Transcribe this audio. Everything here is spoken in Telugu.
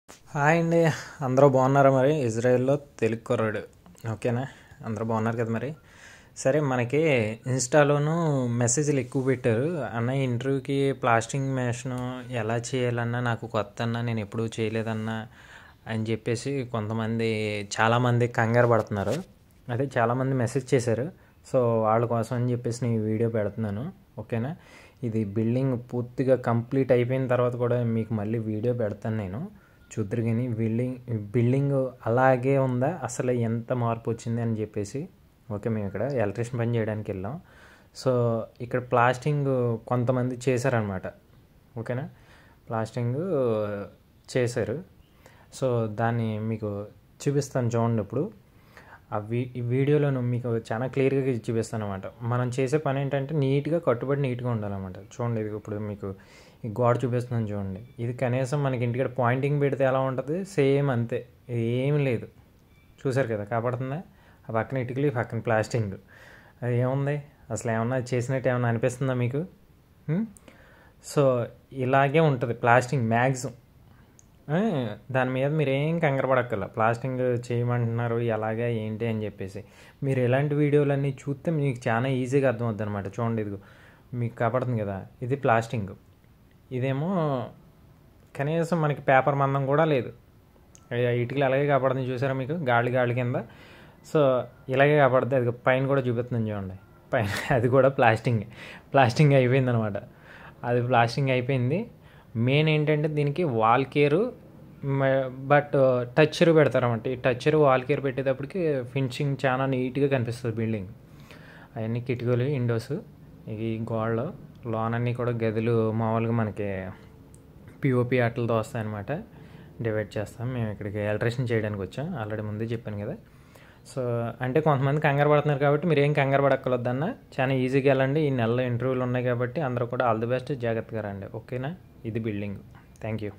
హాయ్ అండి. అందరూ బాగున్నారా? మరి ఇజ్రాయెల్లో తెలుగు కుర్రాడు. ఓకేనా? అందరూ బాగున్నారు కదా? మరి సరే, మనకి ఇన్స్టాలోనూ మెసేజ్లు ఎక్కువ పెట్టారు. అన్న ఇంటర్వ్యూకి ప్లాస్టింగ్ మెషిన్ ఎలా చేయాలన్నా నాకు కొత్త అన్న, నేను ఎప్పుడూ చేయలేదన్నా అని చెప్పేసి కొంతమంది చాలామంది కంగారు పడుతున్నారు. అదే చాలామంది మెసేజ్ చేశారు. సో వాళ్ళ కోసం అని చెప్పేసి నేను వీడియో పెడుతున్నాను. ఓకేనా? ఇది బిల్డింగ్ పూర్తిగా కంప్లీట్ అయిపోయిన తర్వాత కూడా మీకు మళ్ళీ వీడియో పెడతాను నేను. చూద్దరు కానీ బిల్డింగ్ అలాగే ఉందా, అసలు ఎంత మార్పు వచ్చింది అని చెప్పేసి. ఓకే, మేము ఇక్కడ ఎలక్ట్రీషియన్ పని చేయడానికి వెళ్ళాం. సో ఇక్కడ ప్లాస్టింగ్ కొంతమంది చేశారనమాట. ఓకేనా? ప్లాస్టింగ్ చేశారు. సో దాన్ని మీకు చూపిస్తాను చూడండి. ఇప్పుడు ఈ వీడియోలో మీకు చాలా క్లియర్గా చూపిస్తాను అనమాట. మనం చేసే పని ఏంటంటే నీట్గా కట్టుబడి నీట్గా ఉండాలన్నమాట. చూడండి, ఇది ఇప్పుడు మీకు ఈ గోడ చూపిస్తున్నాను చూడండి. ఇది కనీసం మనకి ఇంటికాడ పాయింటింగ్ పెడితే ఎలా ఉంటుంది, సేమ్ అంతే, ఏమి లేదు. చూసారు కదా, కాపాడుతుందా? ఆ పక్కన ఇటుకలు, పక్కన ప్లాస్టింగ్. అది ఏముంది అసలు? ఏమన్నా చేసినట్టు ఏమన్నా అనిపిస్తుందా మీకు? సో ఇలాగే ఉంటుంది ప్లాస్టింగ్ మ్యాక్సిమం. దాని మీద మీరు ఏం కంగారు పడక్కర్ల. ప్లాస్టింగ్ చేయమంటున్నారు ఎలాగా ఏంటి అని చెప్పేసి మీరు ఎలాంటి వీడియోలన్నీ చూస్తే మీకు చాలా ఈజీగా అర్థమవుద్ది అనమాట. చూడండి, ఇదిగో మీకు కాపాడుతుంది కదా, ఇది ప్లాస్టింగ్. ఇదేమో కనీసం మనకి పేపర్ మందం కూడా లేదు. ఇటుకలు అలాగే కాపాడుతుంది. చూసారా మీకు? గాలి కింద. సో ఇలాగే కాపాడుతుంది. అది పైన కూడా చూపిస్తుంది చూడండి. పైన అది కూడా ప్లాస్టింగ్ అయిపోయింది అనమాట. అది ప్లాస్టింగ్ అయిపోయింది. మెయిన్ ఏంటంటే దీనికి వాల్ కేరు, బట్ టచ్చర్ పెడతారన్నమాట. ఈ టచ్చర్ వాల్ కేర్ పెట్టేటప్పటికి ఫినిషింగ్ చాలా నీట్గా కనిపిస్తుంది బిల్డింగ్. అవన్నీ కిటికీలు, విండోస్, ఈ గోడలు, లోనన్నీ కూడా గదులు మామూలుగా మనకి పిఓపి ఆటలతో వస్తాయన్నమాట. డివైడ్ చేస్తాం. మేము ఇక్కడికి ఎలక్ట్రీషియన్ చేయడానికి వచ్చాం, ఆల్రెడీ ముందే చెప్పాను కదా. సో అంటే కొంతమంది కంగారు పడుతున్నారు కాబట్టి మీరు ఏం కంగారు పడక్కర్లేదన్న, చాలా ఈజీగా వెళ్ళండి. ఈ నెలలో ఇంటర్వ్యూలు ఉన్నాయి కాబట్టి అందరూ కూడా ఆల్ ది బెస్ట్, జాగ్రత్తగా రండి. ఓకేనా? ఇది బిల్డింగ్. Thank you.